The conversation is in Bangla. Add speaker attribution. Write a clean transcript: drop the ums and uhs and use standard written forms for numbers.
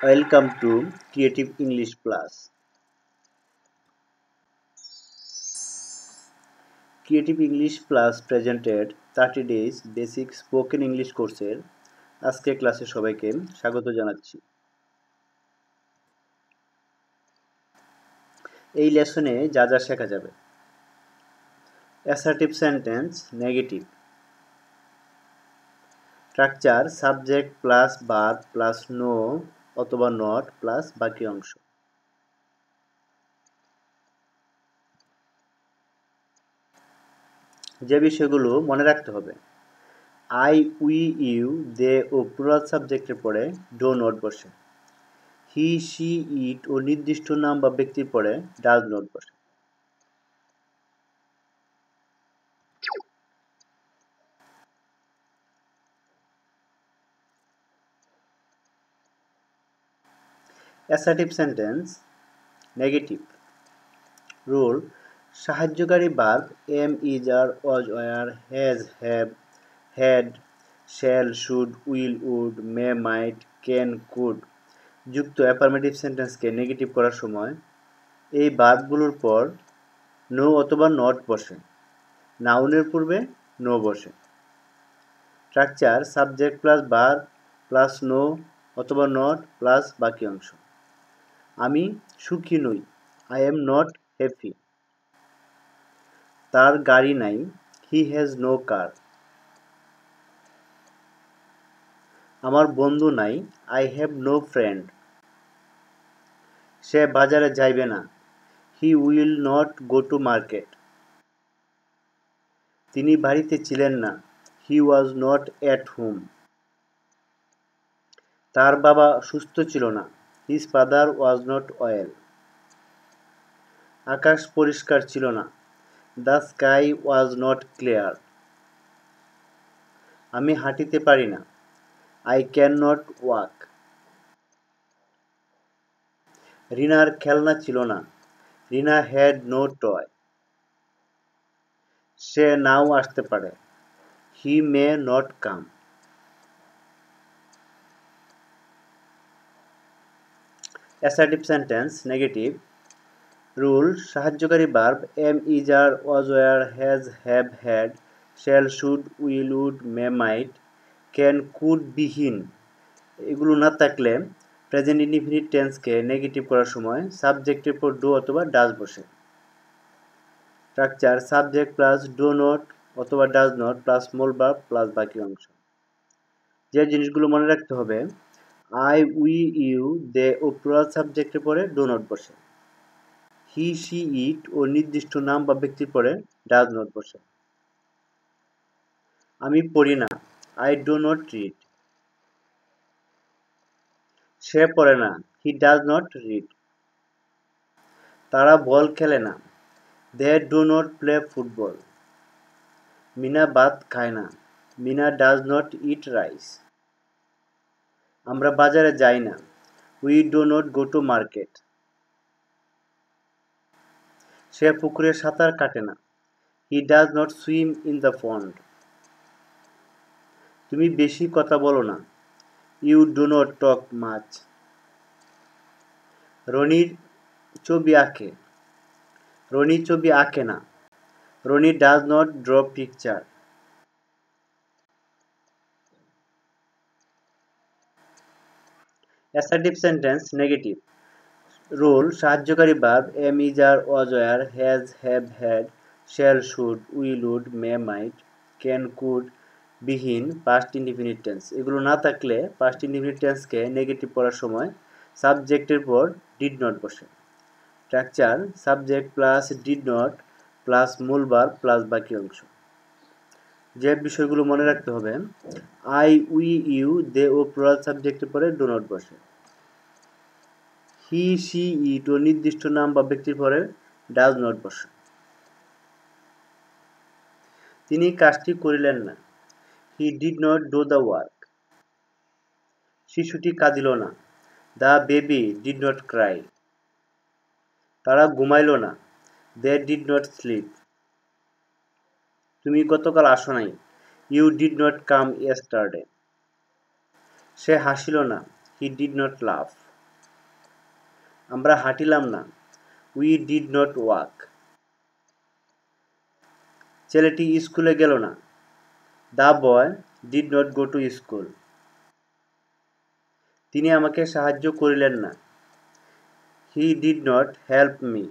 Speaker 1: Welcome to Creative English Plus. Creative English Plus presented 30 days basic spoken English কোর্সের আজকের ক্লাসে সবাইকে স্বাগত জানাচ্ছি। এই লেসনে যা যা শেখা যাবে: assertive sentence, negative, structure subject plus verb plus no অথবা নট প্লাস বাকি অংশ। যে বিষয়গুলো মনে রাখতে হবে: আই, উই, ইউ, দে ও প্লুরাল সাবজেক্টের পরে ডো নট বসে। হি, শি, ইট ও নির্দিষ্ট নাম বা ব্যক্তির পরে ডাজ নট বসে। Assertive sentence, negative. রুল: সাহায্যকারী verb am, is, are, was, were, has, have, had, shall, should, will, would, may, might, can, could যুক্ত অ্যাফার্মেটিভ সেন্টেন্সকে নেগেটিভ করার সময় এই ভার্বগুলোর পর নো অথবা নট বসে, নাউনের পূর্বে নো বসে। Structure subject plus verb plus no অথবা নট প্লাস বাকি অংশ। আমি সুখী নই, আই এম নট হ্যাপি। তার গাড়ি নাই, হি হ্যাজ নো কার। আমার বন্ধু নাই, আই হ্যাভ নো ফ্রেন্ড। সে বাজারে যাইবে না, he will not go to market. তিনি বাড়িতে ছিলেন না, he was not at home. তার বাবা সুস্থ ছিল না, his father was not well. আকাশ পরিষ্কার ছিল না, the sky was not clear. আমি হাঁটিতে পারি না, আই ক্যান নট ওয়াক। রিনার খেলনা ছিল না, রিনা হ্যাড নো টয়। সে নাও আসতে পারে, he may not come. Assertive sentence, negative. Rule: সাহায্যকারী verb am, is, are, was, were, has, have, had, shall, should, will, would, may, might, can, could, বিহীন এগুলো না থাকলে প্রেজেন্ট ইনডিফিনিট টেন্সকে নেগেটিভ করার সময় সাবজেক্টের পর ডু অথবা ডাজ বসে। Structure subject plus do not অথবা does not plus small verb plus বাকি অংশ। যে জিনিসগুলো মনে রাখতে হবে: আই, উই, ইউ, দে ও প্লুরাল সাবজেক্টের পরে ডু নট বসে। হি, শি, ইট ও নির্দিষ্ট নাম বা ব্যক্তির পরে ডাজ নট বসে। আমি পড়ি না, আই ডু নট রিড। সে পড়ে না, হি ডাজ নট রিড। তারা বল খেলে না, they do not play football. Mina ভাত খায় না, Mina does not eat rice. আমরা বাজারে যাই না, we do not go to market. সে পুকুরে সাঁতার কাটে না, he does not swim in the pond. তুমি বেশি কথা বলো না, you do not talk much. রনির ছবি আঁকে, রনি ছবি আঁকে না, Roni does not draw picture. Assertive sentence, negative. Rule: সাহায্যকারী verb am, is, are, was, were, has, have, had, shall, should, will, would, may, might, can, could বিহীন পাস্ট ইনডিফিনিট টেন্স এগুলো না থাকলে পাস্ট ইনডিফিনিট টেন্সকে নেগেটিভ করার সময় সাবজেক্টের পর ডিড নট বসে। Structure subject plus did not plus মূল ভার্ব প্লাস বাকি অংশ। যে বিষয়গুলো মনে রাখতে হবে: আই, উই, ইউ, দে ও প্লুরাল সাবজেক্টের পরে ডু নট বসে। হি, শি, ইট ও নির্দিষ্ট নাম বা ব্যক্তির পরে ডাজ নট বসে। তিনি কাজটি করিলেন না, he did not do the work. শিশুটি কাঁদিল না, the baby did not Cry. তারা ঘুমাইল না, দে ডিড নট স্লিপ। তুমি গতকাল আসো নাই, you did not come yesterday. সে হাসিল না, হি ডিড নট লাফ। আমরা হাঁটিলাম না। We did not walk. ছেলেটি স্কুলে গেল না। The boy did not go to school. তিনি আমাকে সাহায্য করিলেন না। He did not help me.